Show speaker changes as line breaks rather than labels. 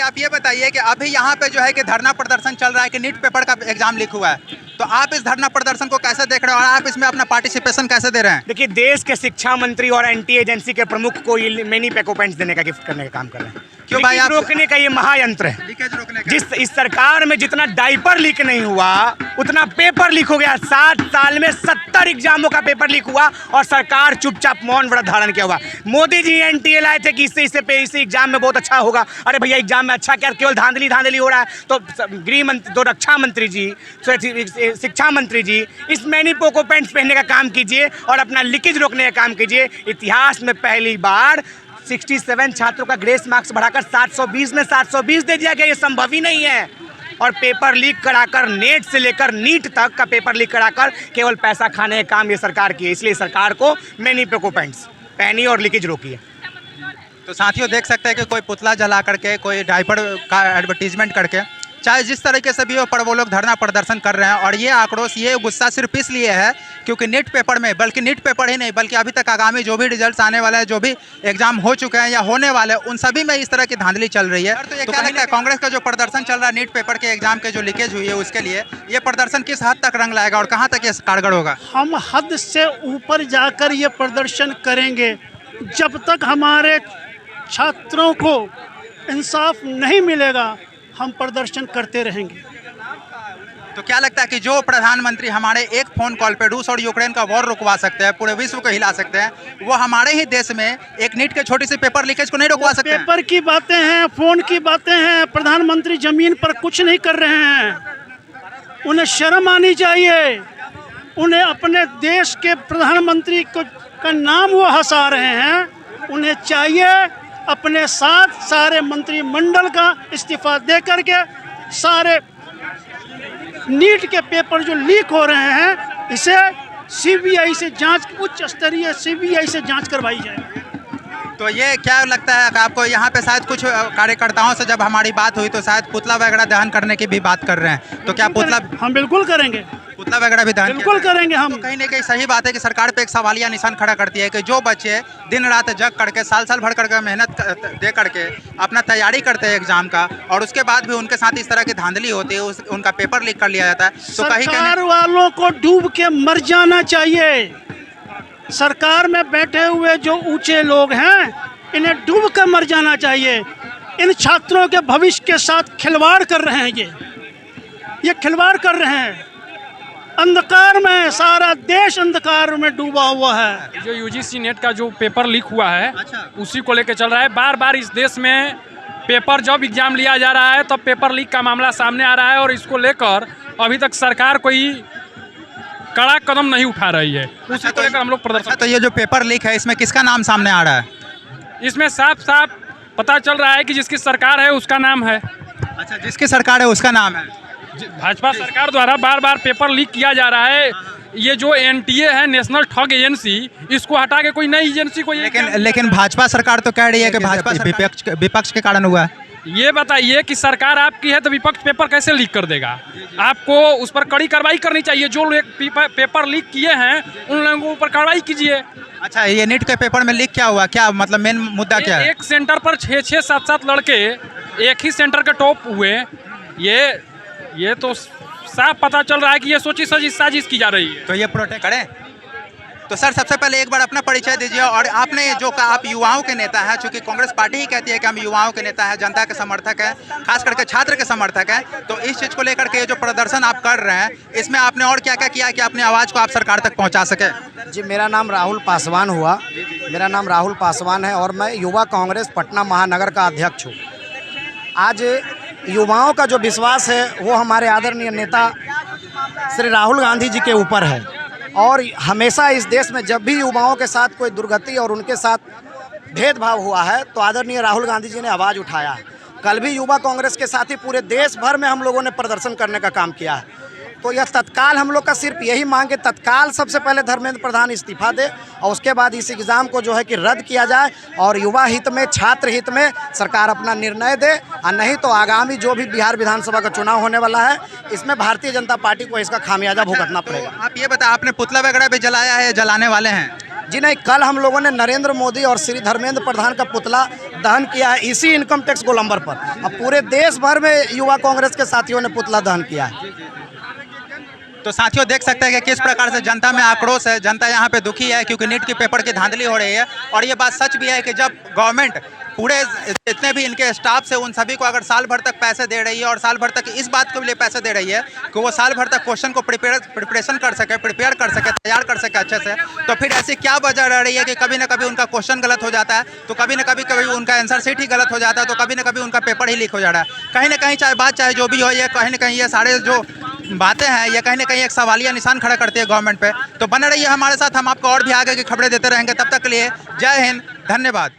आप ये बताइए कि अभी यहाँ पे जो है कि धरना प्रदर्शन चल रहा है कि नीट पेपर का एग्जाम लीक हुआ है, तो आप इस धरना प्रदर्शन को कैसे देख रहे हो और आप इसमें अपना पार्टिसिपेशन कैसे दे रहे हैं?
देखिए, देश के शिक्षा मंत्री और एंटी एजेंसी के प्रमुख को ये मेनी पेको पेंट्स देने का गिफ्ट करने का काम कर रहे हैं।
क्यों भाई? आप
रोकने का ये महायंत्र है।
लीकेज रोकने का।
जिस इस सरकार में जितना डायपर लीक नहीं हुआ उतना पेपर लीक हो गया। 7 साल में 70 एग्जामों का पेपर लीक हुआ और सरकार चुपचाप मौन व्रत धारण किया हुआ। मोदी जी एनटीए लाए थे कि इससे एग्जाम में बहुत अच्छा होगा। अरे भैया, एग्जाम में अच्छा क्या, केवल धांधली हो रहा है। तो गृह मंत्री, तो रक्षा मंत्री जी, शिक्षा मंत्री जी, इस मैनी पोको पैंट्स पहनने का काम कीजिए और अपना लीकेज रोकने का काम कीजिए। इतिहास में पहली बार 67 छात्रों का ग्रेस मार्क्स बढ़ाकर 720 में 720 दे दिया गया। ये संभव ही नहीं है। और पेपर लीक कराकर, नेट से लेकर नीट तक का पेपर लीक कराकर केवल पैसा खाने का काम ये सरकार की है। इसलिए सरकार को मैनी पेको पैंट्स पहनी और लीकेज रोकी है।
तो साथियों, देख सकते हैं कि कोई पुतला जला करके, कोई डायपर का एडवर्टीजमेंट करके, चाहे जिस तरीके से भी हो, पर वो लोग धरना प्रदर्शन कर रहे हैं। और ये आक्रोश, ये गुस्सा सिर्फ इसलिए है क्योंकि नीट पेपर में, बल्कि नीट पेपर ही नहीं बल्कि अभी तक आगामी जो भी रिजल्ट्स आने वाले हैं, जो भी एग्जाम हो चुके हैं या होने वाले हैं, उन सभी में इस तरह की धांधली चल रही है। तो ये क्या लगता है, कांग्रेस का जो प्रदर्शन चल रहा है नीट पेपर के एग्जाम के जो लीकेज हुई है उसके लिए, ये प्रदर्शन किस हद तक रंग लाएगा और कहाँ तक ये कारगर होगा?
हम हद से ऊपर जाकर ये प्रदर्शन करेंगे। जब तक हमारे छात्रों को इंसाफ नहीं मिलेगा, हम प्रदर्शन करते रहेंगे।
तो क्या लगता है कि जो प्रधानमंत्री हमारे एक फ़ोन कॉल पे रूस और यूक्रेन का वॉर रुकवा सकते हैं, पूरे विश्व को हिला सकते हैं, वो हमारे ही देश में एक नीट के छोटी सी पेपर लीकेज को नहीं रुकवा सकते?
पेपर की बातें हैं, फोन की बातें हैं। प्रधानमंत्री जमीन पर कुछ नहीं कर रहे हैं। उन्हें शर्म आनी चाहिए। उन्हें अपने देश के प्रधानमंत्री का नाम वो हंसा रहे हैं। उन्हें चाहिए अपने साथ सारे मंत्रिमंडल का इस्तीफा दे करके सारे नीट के पेपर जो लीक हो रहे हैं, इसे सीबीआई से जांच, उच्च स्तरीय सीबीआई से जांच करवाई जाए।
तो ये क्या लगता है कि आपको यहाँ पे शायद कुछ कार्यकर्ताओं से जब हमारी बात हुई तो शायद पुतला वगैरह दहन करने की भी बात कर रहे हैं, तो क्या पुतला?
हम बिल्कुल करेंगे,
पुतला वगैरह भी दहन
बिल्कुल करेंगे हम।
तो कहीं ना कहीं सही बात है कि सरकार पे एक सवालिया निशान खड़ा करती है कि जो बच्चे दिन रात जग करके, साल भर करके मेहनत दे करके अपना तैयारी करते हैं एग्जाम का, और उसके बाद भी उनके साथ इस तरह की धांधली होती है, उनका पेपर लीक कर लिया जाता है, तो कहीं
सरकार वालों को डूब के मर जाना चाहिए। सरकार में बैठे हुए जो ऊंचे लोग हैं, इन्हें डूब कर मर जाना चाहिए। इन छात्रों के भविष्य के साथ खिलवाड़ कर रहे हैं। ये खिलवाड़ कर रहे हैं। अंधकार में, सारा देश अंधकार में डूबा हुआ है।
जो यूजीसी नेट का जो पेपर लीक हुआ है, उसी को लेकर चल रहा है। बार बार इस देश में पेपर जब एग्जाम लिया जा रहा है तब पेपर लीक का मामला सामने आ रहा है और इसको लेकर अभी तक सरकार कोई कड़ा कदम नहीं उठा रही है। उसी को लेकर हम लोग प्रदर्शन।
तो ये जो पेपर लीक है, इसमें किसका नाम सामने आ रहा है?
इसमें साफ साफ पता चल रहा है कि जिसकी सरकार है उसका नाम है।
अच्छा, जिसकी सरकार है उसका नाम है।
भाजपा सरकार द्वारा बार बार पेपर लीक किया जा रहा है। ये जो एनटीए है, नेशनल ठग एजेंसी, इसको हटा के कोई नई एजेंसी को,
लेकिन भाजपा सरकार तो कह रही है कि भाजपा विपक्ष के कारण हुआ है।
ये बताइए कि सरकार आपकी है तो विपक्ष पेपर कैसे लीक कर देगा? आपको उस पर कड़ी कार्रवाई करनी चाहिए। जो लोग पेपर लीक किए हैं उन लोगों के ऊपर कार्रवाई कीजिए।
अच्छा, ये नीट के पेपर में लीक क्या हुआ? क्या मतलब मेन मुद्दा क्या है?
एक सेंटर पर 6-6, 7-7 लड़के एक ही सेंटर के टॉप हुए। ये तो साफ पता चल रहा है कि ये सोची साजिश की जा रही है।
तो ये प्रोटेक्ट करें। तो सर, सबसे पहले एक बार अपना परिचय दीजिए। और आपने जो कहा, आप युवाओं के नेता हैं, चूंकि कांग्रेस पार्टी ही कहती है कि हम युवाओं के नेता हैं, जनता के समर्थक हैं, खास करके छात्र के समर्थक हैं, तो इस चीज़ को लेकर के जो प्रदर्शन आप कर रहे हैं, इसमें आपने और क्या क्या किया कि अपनी आवाज़ को आप सरकार तक पहुँचा सके?
जी, मेरा नाम राहुल पासवान हुआ। मेरा नाम राहुल पासवान है और मैं युवा कांग्रेस पटना महानगर का अध्यक्ष हूँ। आज युवाओं का जो विश्वास है वो हमारे आदरणीय नेता श्री राहुल गांधी जी के ऊपर है। और हमेशा इस देश में जब भी युवाओं के साथ कोई दुर्गति और उनके साथ भेदभाव हुआ है तो आदरणीय राहुल गांधी जी ने आवाज़ उठाया है। कल भी युवा कांग्रेस के साथ ही पूरे देश भर में हम लोगों ने प्रदर्शन करने का काम किया है। तो यह तत्काल हम लोग का सिर्फ यही मांग है, तत्काल सबसे पहले धर्मेंद्र प्रधान इस्तीफा दे और उसके बाद इस एग्ज़ाम को जो है कि रद्द किया जाए और युवा हित में, छात्र हित में सरकार अपना निर्णय दे। और नहीं तो आगामी जो भी बिहार विधानसभा का चुनाव होने वाला है, इसमें भारतीय जनता पार्टी को इसका खामियाजा भुगतना पड़ेगा।
आप ये बताएं, आपने पुतला वगैरह भी जलाया है, जलाने वाले हैं?
जी नहीं, कल हम लोगों ने नरेंद्र मोदी और श्री धर्मेंद्र प्रधान का पुतला दहन किया है इसी इनकम टैक्स गोलंबर पर। अब पूरे देश भर में युवा कांग्रेस के साथियों ने पुतला दहन किया है।
तो साथियों देख सकते हैं कि किस प्रकार से जनता में आक्रोश है, जनता यहाँ पे दुखी है क्योंकि नीट के पेपर की धांधली हो रही है। और ये बात सच भी है कि जब गवर्नमेंट पूरे जितने भी इनके स्टाफ से उन सभी को अगर साल भर तक पैसे दे रही है और साल भर तक इस बात के लिए पैसे दे रही है कि वो साल भर तक क्वेश्चन को प्रिपरेशन कर सके, प्रिपेयर कर सके, तैयार कर सके अच्छे से, तो फिर ऐसी क्या वजह रह रही है कि कभी ना कभी उनका क्वेश्चन गलत हो जाता है, तो कभी ना कभी उनका आंसर शीट ही गलत हो जाता है, तो कभी ना कभी उनका पेपर ही लीक हो जा रहा है। कहीं ना कहीं चाहे जो भी हो, ये कहीं ना कहीं ये सारे जो बातें हैं ये कहीं ना कहीं एक सवालिया निशान खड़ा करती है गवर्नमेंट पे। तो बने रहिए हमारे साथ, हम आपको और भी आगे की खबरें देते रहेंगे। तब तक के लिए जय हिंद, धन्यवाद।